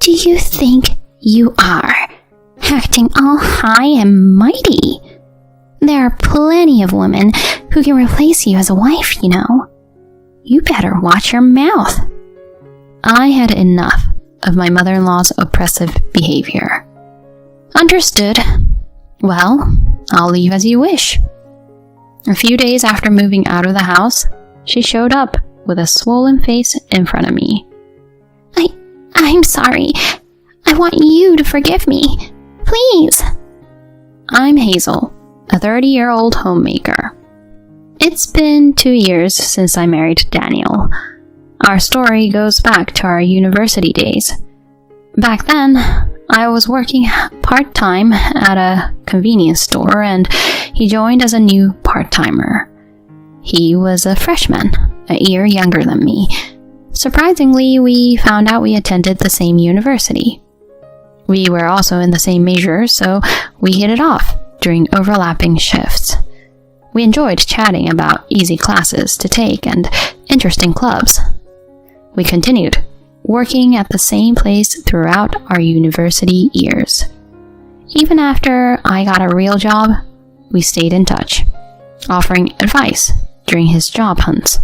do you think you are, acting all high and mighty? There are plenty of women who can replace you as a wife, you know. You better watch your mouth. I had enough of my mother-in-law's oppressive behavior. Understood. Well, I'll leave as you wish. A few days after moving out of the house, she showed up with a swollen face in front of me. I'm sorry. I want you to forgive me. Please. I'm Hazel, a 30-year-old homemaker. It's been 2 years since I married Daniel. Our story goes back to our university days. Back then, I was working part-time at a convenience store, and he joined as a new part-timer. He was a freshman, a year younger than me. Surprisingly, we found out we attended the same university. We were also in the same major, so we hit it off during overlapping shifts. We enjoyed chatting about easy classes to take and interesting clubs. We continued working at the same place throughout our university years. Even after I got a real job, we stayed in touch, offering advice during his job hunts.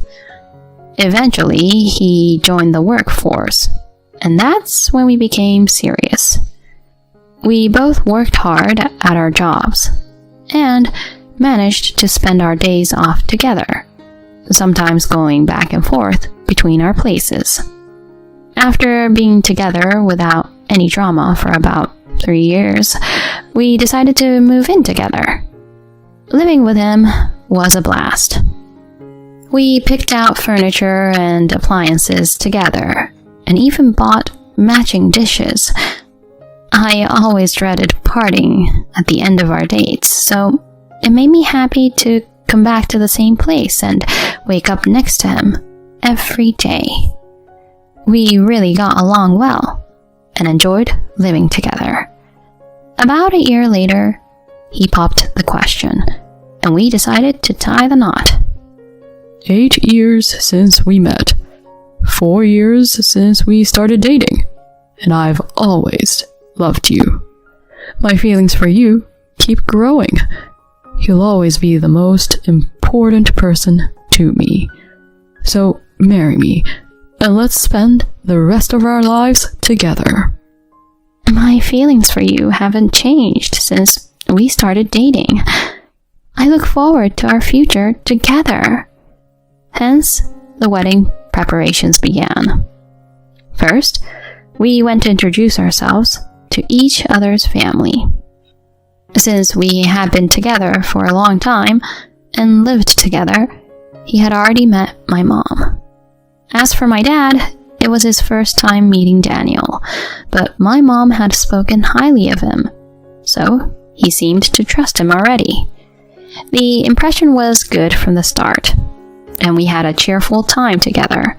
Eventually, he joined the workforce, and that's when we became serious. We both worked hard at our jobs, and managed to spend our days off together, sometimes going back and forth between our places. After being together without any drama for about 3 years, we decided to move in together. Living with him was a blast. We picked out furniture and appliances together, and even bought matching dishes. I always dreaded parting at the end of our dates, so it made me happy to come back to the same place and wake up next to him every day. We really got along well and enjoyed living together. About a year later, he popped the question, and we decided to tie the knot. 8 years since we met. 4 years since we started dating. And I've always loved you. My feelings for you keep growing. You'll always be the most important person to me. So marry me, and let's spend the rest of our lives together. My feelings for you haven't changed since we started dating. I look forward to our future together. Hence, the wedding preparations began. First, we went to introduce ourselves to each other's family. Since we had been together for a long time and lived together, he had already met my mom. As for my dad, it was his first time meeting Daniel, but my mom had spoken highly of him, so he seemed to trust him already. The impression was good from the start, and we had a cheerful time together.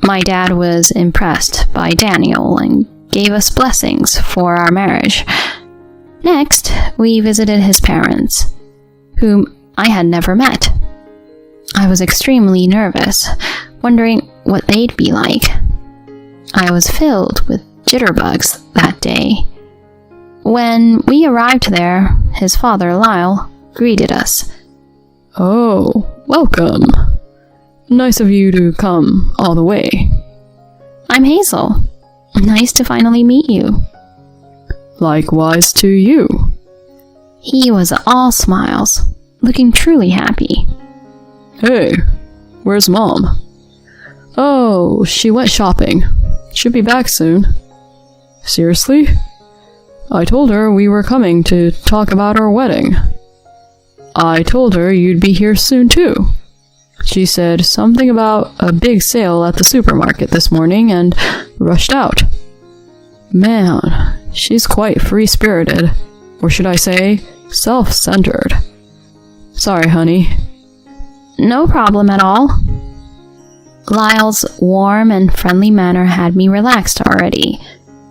My dad was impressed by Daniel and gave us blessings for our marriage. Next, we visited his parents, whom I had never met. I was extremely nervous, wondering what they'd be like. I was filled with jitterbugs that day. When we arrived there, his father, Lyle, greeted us. Oh, welcome. Nice of you to come all the way. I'm Hazel. Nice to finally meet you. Likewise to you. He was all smiles, looking truly happy. Hey, where's Mom? Oh, she went shopping. Should be back soon. Seriously? I told her we were coming to talk about our wedding. I told her you'd be here soon too. She said something about a big sale at the supermarket this morning and rushed out. Man, she's quite free-spirited, or should I say, self-centered. Sorry, honey. No problem at all. Lyle's warm and friendly manner had me relaxed already,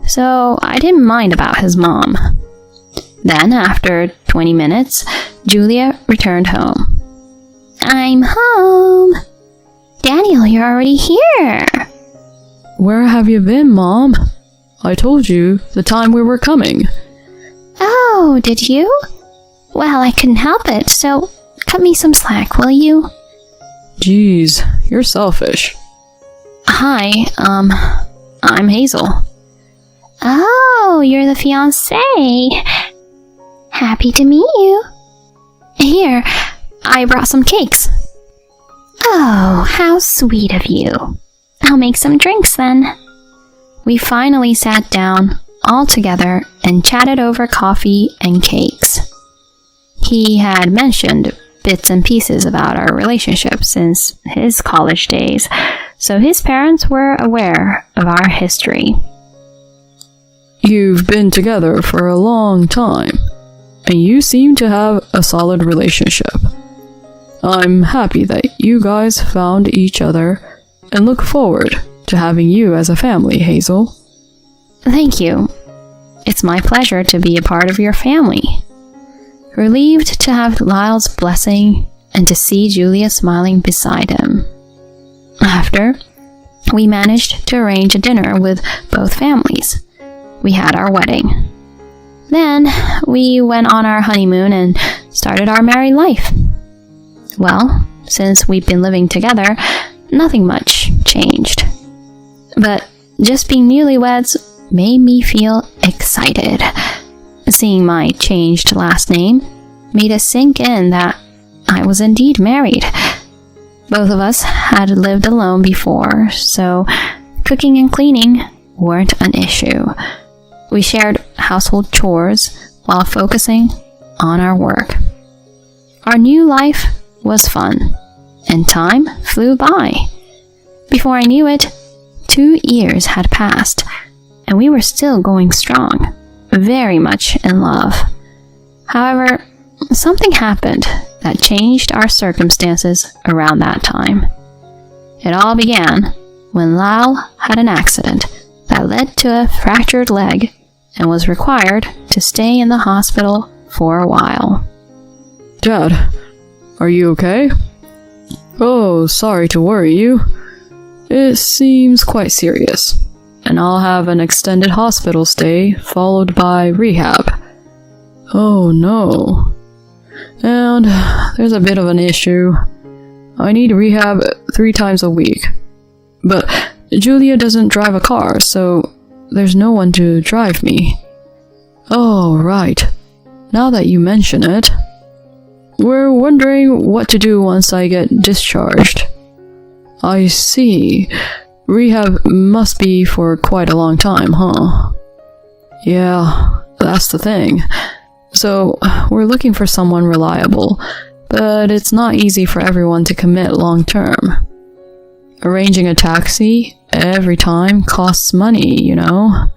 so I didn't mind about his mom. Then, after 20 minutes, Julia returned home. I'm home! Daniel, you're already here! Where have you been, Mom? I told you the time we were coming. Oh, did you? Well, I couldn't help it, so cut me some slack, will you? Jeez, you're selfish. Hi, I'm Hazel. Oh, you're the fiancé. Happy to meet you. Here, I brought some cakes. Oh, how sweet of you. I'll make some drinks then. We finally sat down, all together, and chatted over coffee and cakes. He had mentioned bits and pieces about our relationship since his college days, so his parents were aware of our history. You've been together for a long time, and you seem to have a solid relationship. I'm happy that you guys found each other and look forward to having you as a family, Hazel. Thank you. It's my pleasure to be a part of your family. Relieved to have Lyle's blessing and to see Julia smiling beside him. After, we managed to arrange a dinner with both families. We had our wedding. Then, we went on our honeymoon and started our married life. Well, since we've been living together, nothing much changed. But just being newlyweds made me feel excited. Seeing my changed last name made it sink in that I was indeed married. Both of us had lived alone before, so cooking and cleaning weren't an issue. We shared household chores while focusing on our work. Our new life was fun, and time flew by. Before I knew it, 2 years had passed, and we were still going strong, very much in love. However, something happened that changed our circumstances around that time. It all began when Lyle had an accident that led to a fractured leg and was required to stay in the hospital for a while. Dad, are you okay? Oh, sorry to worry you. It seems quite serious, and I'll have an extended hospital stay followed by rehab. Oh no. And there's a bit of an issue. I need rehab 3 times a week. But Julia doesn't drive a car, so there's no one to drive me. Oh, right. Now that you mention it, we're wondering what to do once I get discharged. I see. Rehab must be for quite a long time, huh? Yeah, that's the thing. So, we're looking for someone reliable, but it's not easy for everyone to commit long term. Arranging a taxi every time costs money, you know?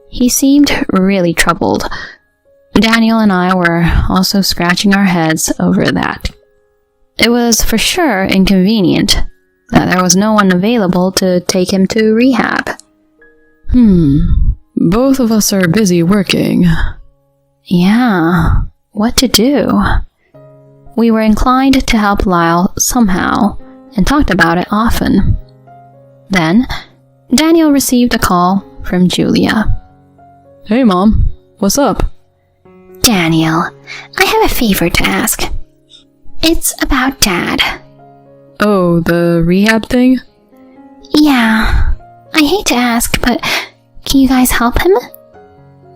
He seemed really troubled. Daniel and I were also scratching our heads over that. It was for sure inconvenient that there was no one available to take him to rehab. Both of us are busy working. Yeah, what to do? We were inclined to help Lyle somehow and talked about it often. Then, Daniel received a call from Julia. Hey, Mom. What's up? Daniel, I have a favor to ask. It's about Dad. Oh, the rehab thing? Yeah. I hate to ask, but can you guys help him?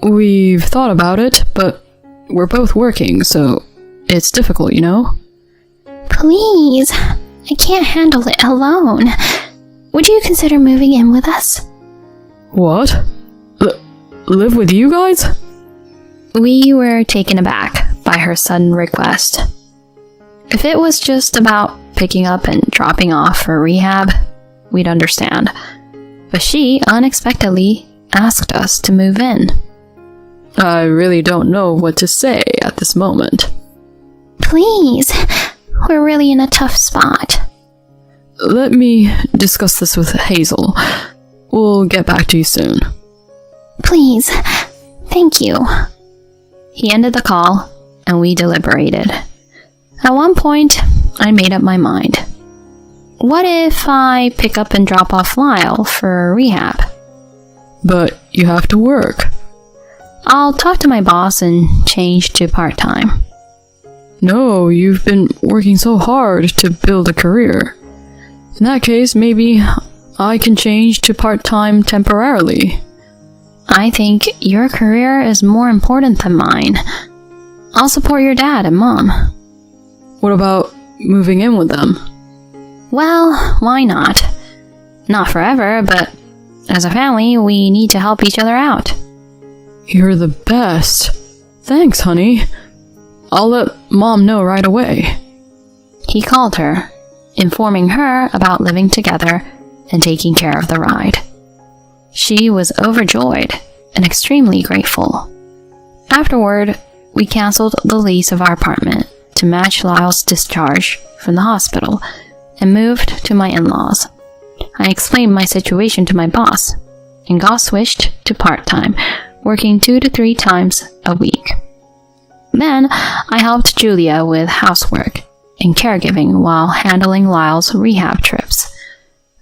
We've thought about it, but we're both working, so it's difficult, you know? Please. I can't handle it alone. Would you consider moving in with us? What? Live with you guys? We were taken aback by her sudden request. If it was just about picking up and dropping off for rehab, we'd understand. But she unexpectedly asked us to move in. I really don't know what to say at this moment. Please, we're really in a tough spot. Let me discuss this with Hazel. We'll get back to you soon. Please, thank you. He ended the call, and we deliberated. At one point, I made up my mind. What if I pick up and drop off Lyle for rehab? But you have to work. I'll talk to my boss and change to part-time. No, you've been working so hard to build a career. In that case, maybe I can change to part-time temporarily. I think your career is more important than mine. I'll support your dad and mom. What about moving in with them? Well, why not? Not forever, but as a family, we need to help each other out. You're the best. Thanks, honey. I'll let Mom know right away. He called her, informing her about living together and taking care of the ride. She was overjoyed and extremely grateful. Afterward, we canceled the lease of our apartment to match Lyle's discharge from the hospital and moved to my in-laws. I explained my situation to my boss and got switched to part-time, working 2 to 3 times a week. Then, I helped Julia with housework and caregiving while handling Lyle's rehab trips.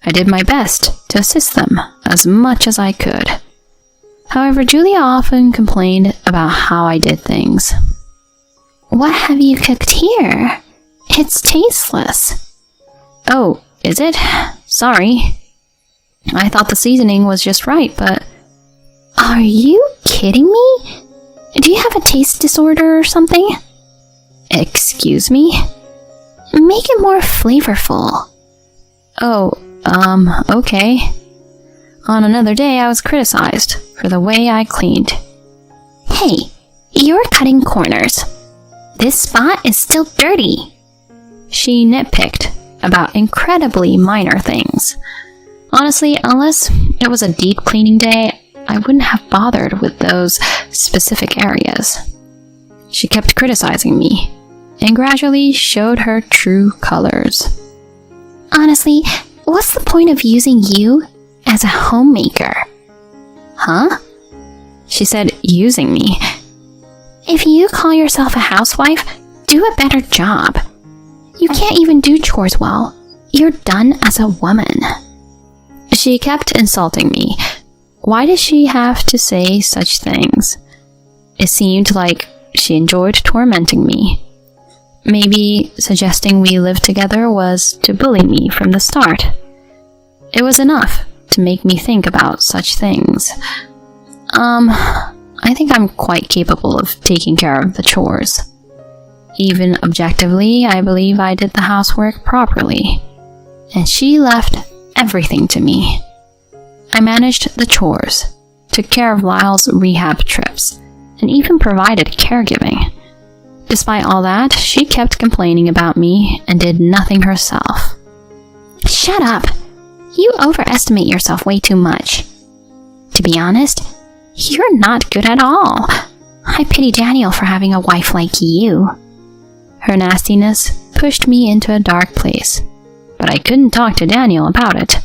I did my best to assist them as much as I could. However, Julia often complained about how I did things. What have you cooked here? It's tasteless. Oh, is it? Sorry. I thought the seasoning was just right, but... Are you kidding me? Do you have a taste disorder or something? Excuse me? Make it more flavorful. Oh, okay. On another day, I was criticized for the way I cleaned. Hey, you're cutting corners. This spot is still dirty. She nitpicked about incredibly minor things. Honestly, unless it was a deep cleaning day, I wouldn't have bothered with those specific areas. She kept criticizing me, and gradually showed her true colors. Honestly, what's the point of using you as a homemaker? Huh? She said, using me. If you call yourself a housewife, do a better job. You can't even do chores well. You're done as a woman. She kept insulting me. Why did she have to say such things? It seemed like she enjoyed tormenting me. Maybe suggesting we live together was to bully me from the start. It was enough to make me think about such things. I think I'm quite capable of taking care of the chores. Even objectively, I believe I did the housework properly. And she left everything to me. I managed the chores, took care of Lyle's rehab trips, and even provided caregiving. Despite all that, she kept complaining about me and did nothing herself. Shut up! You overestimate yourself way too much. To be honest, you're not good at all. I pity Daniel for having a wife like you. Her nastiness pushed me into a dark place, but I couldn't talk to Daniel about it.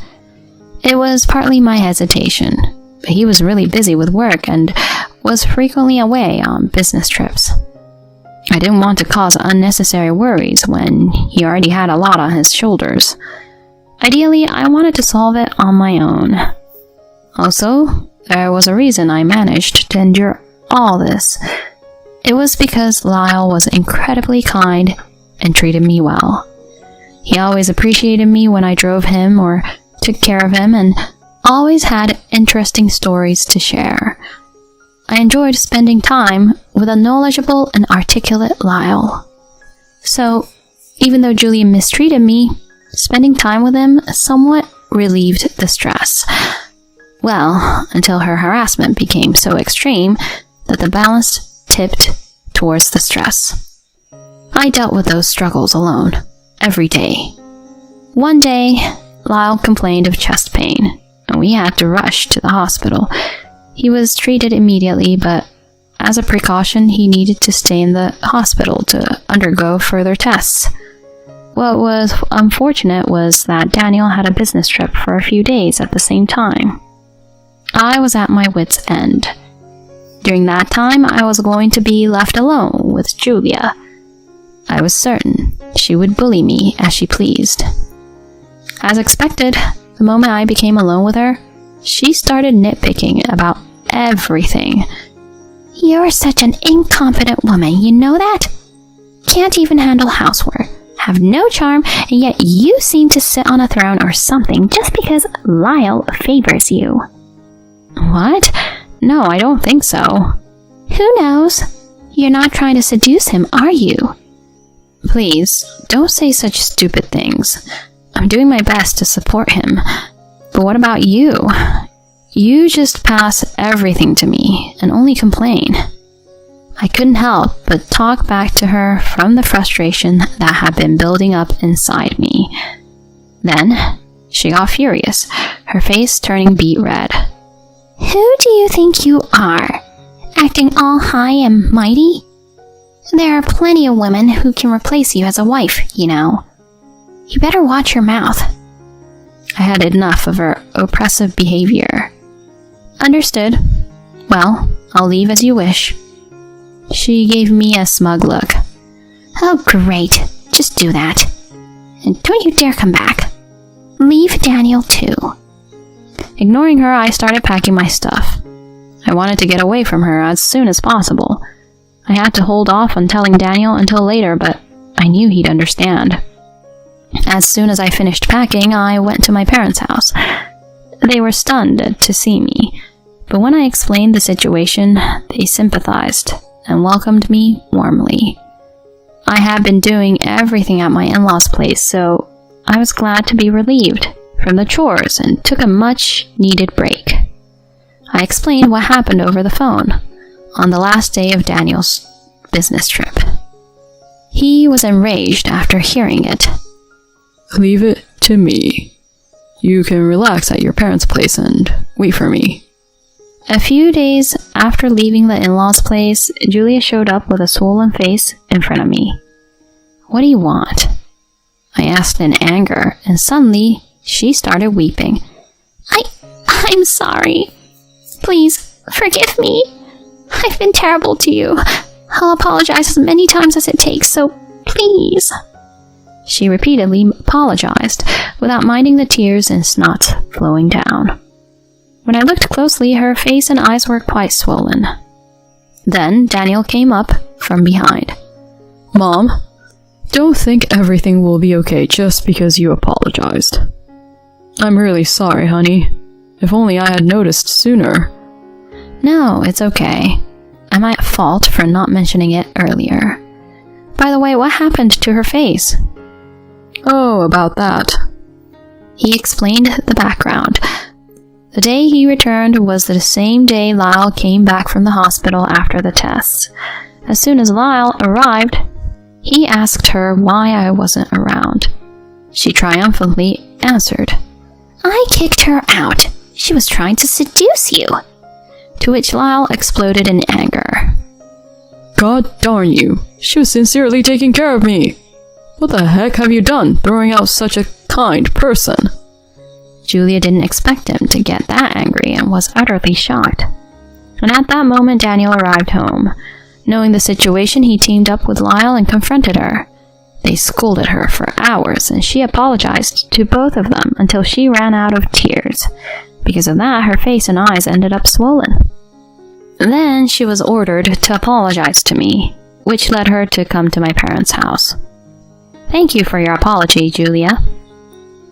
It was partly my hesitation, but he was really busy with work and was frequently away on business trips. I didn't want to cause unnecessary worries when he already had a lot on his shoulders. Ideally, I wanted to solve it on my own. Also, there was a reason I managed to endure all this. It was because Lyle was incredibly kind and treated me well. He always appreciated me when I drove him or took care of him, and always had interesting stories to share. I enjoyed spending time with a knowledgeable and articulate Lyle. So, even though Julian mistreated me, spending time with him somewhat relieved the stress. Well, until her harassment became so extreme that the balance tipped towards the stress. I dealt with those struggles alone, every day. One day, Lyle complained of chest pain, and we had to rush to the hospital. He was treated immediately, but as a precaution, he needed to stay in the hospital to undergo further tests. What was unfortunate was that Daniel had a business trip for a few days at the same time. I was at my wit's end. During that time, I was going to be left alone with Julia. I was certain she would bully me as she pleased. As expected, the moment I became alone with her, she started nitpicking about everything. You're such an incompetent woman, you know that? Can't even handle housework, have no charm, and yet you seem to sit on a throne or something just because Lyle favors you. What? No, I don't think so. Who knows? You're not trying to seduce him, are you? Please, don't say such stupid things. I'm doing my best to support him. But what about you? You just pass everything to me and only complain. I couldn't help but talk back to her from the frustration that had been building up inside me. Then, she got furious, her face turning beet red. Who do you think you are? Acting all high and mighty? There are plenty of women who can replace you as a wife, you know. You better watch your mouth. I had enough of her oppressive behavior. Understood. Well, I'll leave as you wish. She gave me a smug look. Oh, great. Just do that. And don't you dare come back. Leave Daniel, too. Ignoring her, I started packing my stuff. I wanted to get away from her as soon as possible. I had to hold off on telling Daniel until later, but I knew he'd understand. As soon as I finished packing, I went to my parents' house. They were stunned to see me, but when I explained the situation, they sympathized and welcomed me warmly. I had been doing everything at my in-laws' place, so I was glad to be relieved from the chores and took a much-needed break. I explained what happened over the phone on the last day of Daniel's business trip. He was enraged after hearing it. Leave it to me. You can relax at your parents' place and wait for me. A few days after leaving the in-laws' place, Julia showed up with a swollen face in front of me. "What do you want?" I asked in anger, and suddenly she started weeping. I'm sorry. Please, forgive me. I've been terrible to you. I'll apologize as many times as it takes, so please. She repeatedly apologized, without minding the tears and snot flowing down. When I looked closely, her face and eyes were quite swollen. Then Daniel came up from behind. Mom, don't think everything will be okay just because you apologized. I'm really sorry, honey. If only I had noticed sooner. No, it's okay. I'm at fault for not mentioning it earlier. By the way, what happened to her face? Oh, about that. He explained the background. The day he returned was the same day Lyle came back from the hospital after the tests. As soon as Lyle arrived, he asked her why I wasn't around. She triumphantly answered, "I kicked her out. She was trying to seduce you." To which Lyle exploded in anger. God darn you. She was sincerely taking care of me. What the heck have you done, throwing out such a kind person? Julia didn't expect him to get that angry and was utterly shocked. And at that moment, Daniel arrived home. Knowing the situation, he teamed up with Lyle and confronted her. They scolded her for hours, and she apologized to both of them until she ran out of tears. Because of that, her face and eyes ended up swollen. Then she was ordered to apologize to me, which led her to come to my parents' house. Thank you for your apology, Julia.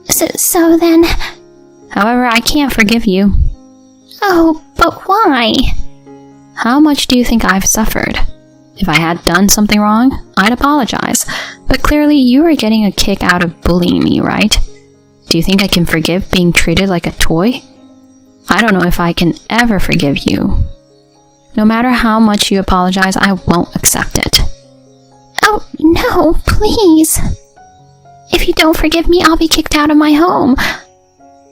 So then... However, I can't forgive you. Oh, but why? How much do you think I've suffered? If I had done something wrong, I'd apologize. But clearly you are getting a kick out of bullying me, right? Do you think I can forgive being treated like a toy? I don't know if I can ever forgive you. No matter how much you apologize, I won't accept it. Oh, no, please. If you don't forgive me, I'll be kicked out of my home.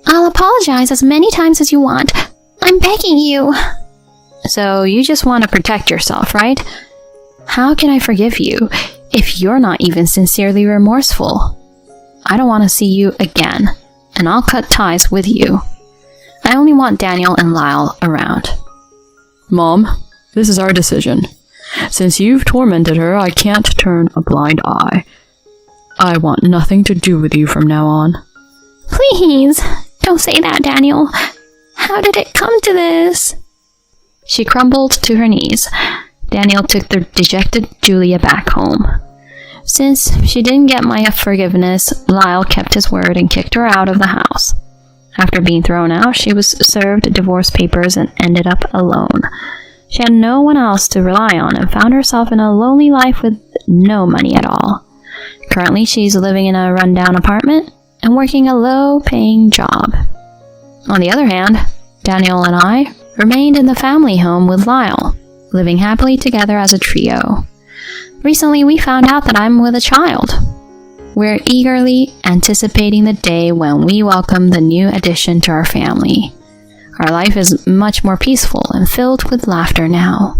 I'll apologize as many times as you want. I'm begging you. So you just want to protect yourself, right? How can I forgive you if you're not even sincerely remorseful? I don't want to see you again, and I'll cut ties with you. I only want Daniel and Lyle around. Mom, this is our decision. Since you've tormented her, I can't turn a blind eye. I want nothing to do with you from now on. Please, don't say that, Daniel. How did it come to this? She crumbled to her knees. Daniel took the dejected Julia back home. Since she didn't get my forgiveness, Lyle kept his word and kicked her out of the house. After being thrown out, she was served divorce papers and ended up alone. She had no one else to rely on and found herself in a lonely life with no money at all. Currently, she's living in a rundown apartment and working a low-paying job. On the other hand, Daniel and I remained in the family home with Lyle, living happily together as a trio. Recently, we found out that I'm with a child. We're eagerly anticipating the day when we welcome the new addition to our family. Our life is much more peaceful and filled with laughter now.